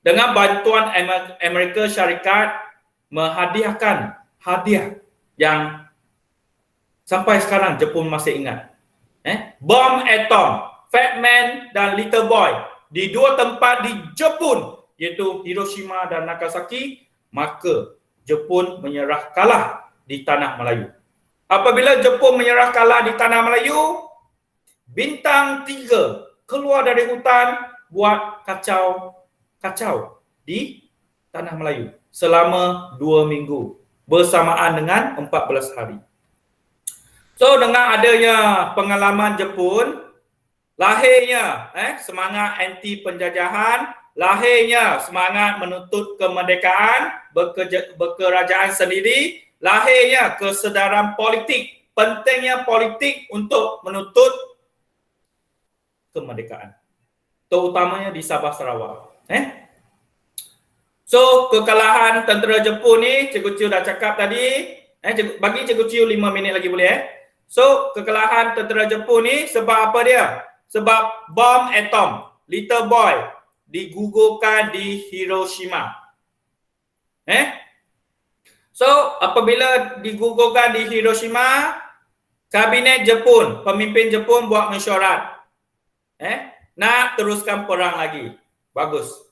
dengan bantuan Amerika Syarikat menghadiahkan hadiah yang sampai sekarang Jepun masih ingat. Bom atom, Fat Man dan Little Boy di 2 tempat di Jepun, iaitu Hiroshima dan Nagasaki, maka Jepun menyerah kalah di tanah Melayu. Apabila Jepun menyerah kalah di tanah Melayu, bintang 3 keluar dari hutan buat kacau di tanah Melayu selama 2 minggu bersamaan dengan 14 hari. So dengan adanya pengalaman Jepun, lahirnya semangat anti penjajahan, lahirnya semangat menuntut kemerdekaan, berkerajaan sendiri, lahirnya kesedaran politik, pentingnya politik untuk menuntut kemerdekaan, terutamanya di Sabah Sarawak. So kekalahan tentera Jepun ni Cikgu Chiu dah cakap tadi, bagi Cikgu Chiu 5 minit lagi boleh So kekalahan tentera Jepun ni sebab apa dia? Sebab bom atom Little Boy digugurkan di Hiroshima. So apabila digugurkan di Hiroshima, kabinet Jepun, pemimpin Jepun buat mesyuarat. Nak teruskan perang lagi. Bagus.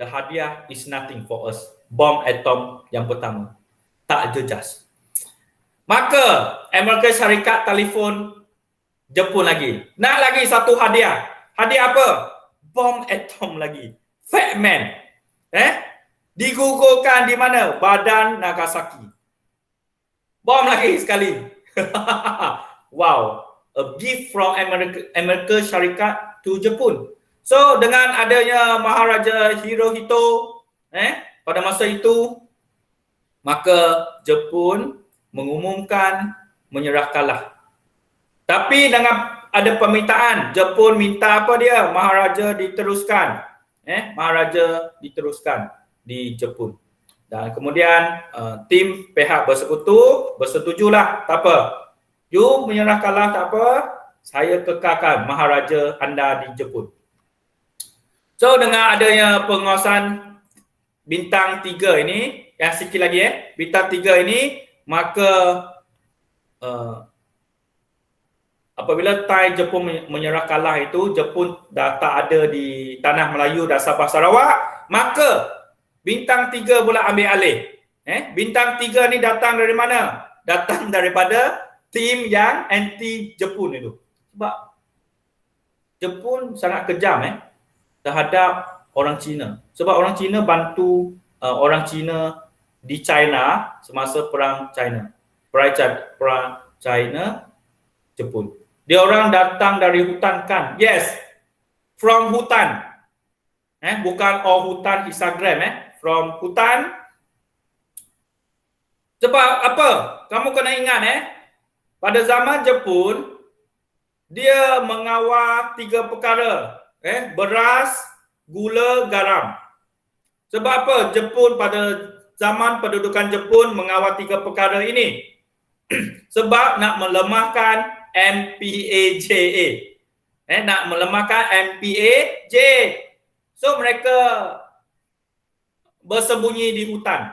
The hadiah is nothing for us. Bom atom yang pertama. Tak jejas. Maka Amerika Syarikat telefon Jepun lagi. Nak lagi satu hadiah. Hadiah apa? Bom atom lagi. Fat Man. Digugurkan di mana? Badan Nagasaki. Bom lagi sekali. Wow. A gift from Amerika Syarikat to Jepun. So dengan adanya Maharaja Hirohito pada masa itu, maka Jepun mengumumkan menyerah kalah. Tapi dengan ada permintaan, Jepun minta apa dia? Maharaja diteruskan. Maharaja diteruskan di Jepun. Dan kemudian tim pihak bersekutu bersetujulah, tak apa. You menyerah kalah tak apa, saya kekalkan Maharaja anda di Jepun. So dengan adanya penguasaan bintang 3 ini, yang sikit lagi bintang 3 ini, maka apabila Thai Jepun menyerah kalah itu, Jepun dah tak ada di tanah Melayu dan Sabah Sarawak, maka bintang 3 pula ambil alih. Bintang 3 ni datang dari mana? Datang daripada tim yang anti Jepun itu. Sebab Jepun sangat kejam terhadap orang Cina. Sebab orang Cina bantu orang Cina di China semasa perang China. Perang China Jepun. Dia orang datang dari hutan kan? Yes. From hutan. Bukan hutan Instagram, from hutan. Sebab apa? Kamu kena ingat, pada zaman Jepun, dia mengawal 3 perkara, beras, gula, garam. Sebab apa? Jepun pada zaman pendudukan Jepun mengawal 3 perkara ini. Sebab nak melemahkan MPAJA. Nak melemahkan MPAJA. So mereka bersembunyi di hutan.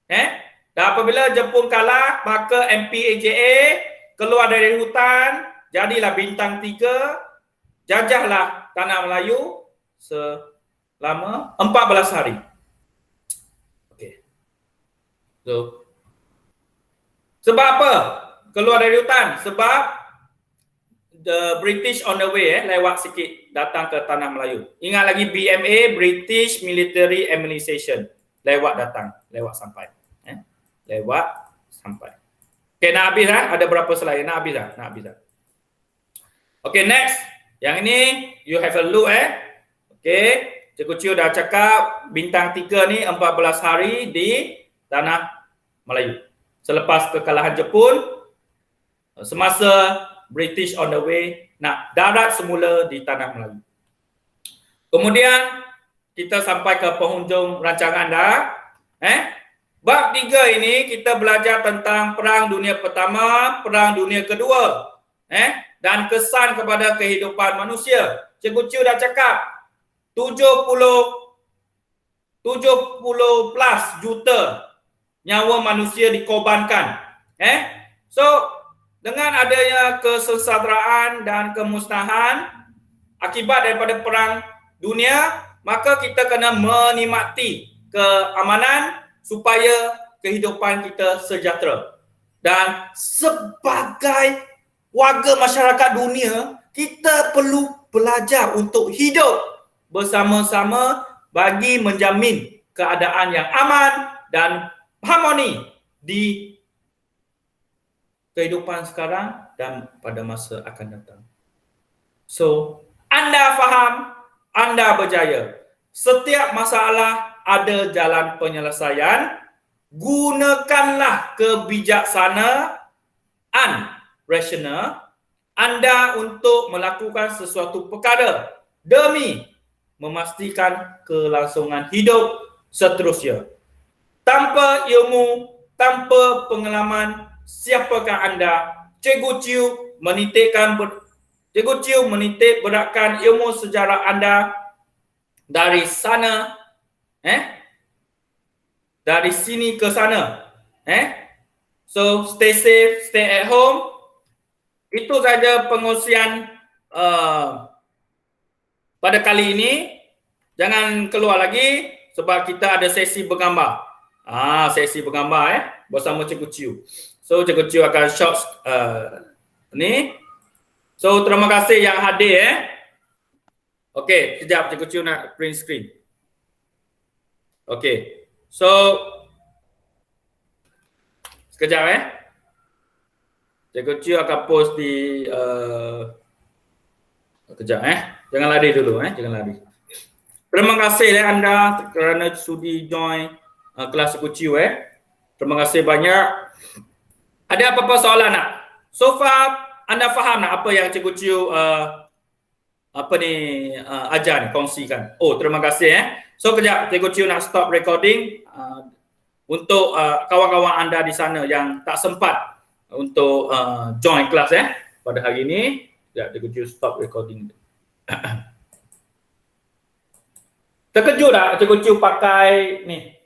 Dan apabila Jepun kalah, maka MPAJA keluar dari hutan, jadilah bintang 3, jajahlah tanah Melayu selama 14 hari. Okey. So, sebab apa keluar dari hutan? Sebab the British on the way, lewat sikit datang ke tanah Melayu. Ingat lagi BMA, British Military Administration. Lewat datang, lewat sampai. Lewat sampai. Okay, nak habis ada berapa slide? Nak habis Nak habis Okay, next. Yang ini you have a look Okay, Cikgu Chiu dah cakap bintang 3 ni 14 hari di tanah Melayu. Selepas kekalahan Jepun, semasa British on the way nak darat semula di tanah Melayu. Kemudian kita sampai ke penghujung rancangan dah. Bab 3 ini kita belajar tentang Perang Dunia Pertama, Perang Dunia Kedua, dan kesan kepada kehidupan manusia. Cikgu Chiu dah cakap 70 plus juta nyawa manusia dikorbankan. So dengan adanya kesejahteraan dan kemusnahan akibat daripada perang dunia, maka kita kena menikmati keamanan supaya kehidupan kita sejahtera. Dan sebagai warga masyarakat dunia, kita perlu belajar untuk hidup bersama-sama bagi menjamin keadaan yang aman dan harmoni di kehidupan sekarang dan pada masa akan datang. So, anda faham, anda berjaya. Setiap masalah ada jalan penyelesaian. Gunakanlah kebijaksanaan rasional anda untuk melakukan sesuatu perkara demi memastikan kelangsungan hidup seterusnya. Tanpa ilmu, tanpa pengalaman, siapakah anda? Cikgu Chiu menitik beratkan ilmu sejarah anda dari sana, dari sini ke sana. So stay safe, stay at home. Itu saja pengungsian pada kali ini. Jangan keluar lagi sebab kita ada sesi bergambar. Sesi bergambar bersama Cikgu Chiu. So Cikgu Chiu akan shot ni. So terima kasih yang hadir. Okey, sekejap Cikgu Chiu nak print screen. Okey. So sekejap Cikgu Chiu akan post di sekejap Jangan lari dulu jangan lari. Terima kasih anda kerana sudi join kelas Cikgu Chiu Terima kasih banyak. Ada apa-apa soalan nak? So far anda faham nak apa yang Cikgu Chiu ajar ni, kongsikan. Oh, terima kasih So kejap Cikgu Chiu nak stop recording untuk kawan-kawan anda di sana yang tak sempat untuk join kelas pada hari ini. Sekejap Cikgu Chiu stop recording. Terkejut tak Cikgu Chiu pakai ni